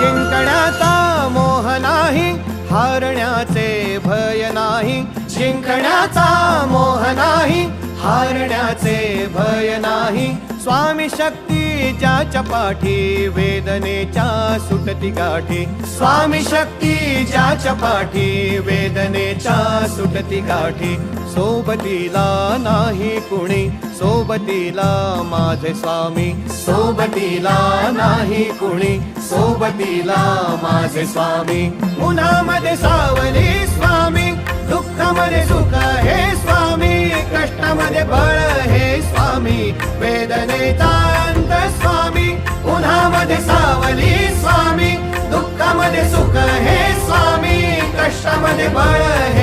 जिंकण्याचा मोह नाही, हारण्याचे भय नाही. जिंकण्याचा मोह नाही, हारण्याचे भय नाही. स्वामी शक्ती ज्याच्या पाठी, वेदनेच्या सुटती गाठी. स्वामी शक्ती ज्याच्या पाठी, वेदनेच्या सुटती गाठी. सोबतीला नाही कुणी, सोबतीला माझे स्वामी. सोबतीला नाही कुणी, सोबतीला माझे स्वामी. उन्हामध्ये सावली स्वामी, दुःखामध्ये सुख हे स्वामी. कष्टामध्ये बळ हे स्वामी, वेदनेचा अंत स्वामी. उन्हामध्ये सावली स्वामी, दुःखामध्ये सुख हे स्वामी. कष्टामध्ये बळ हे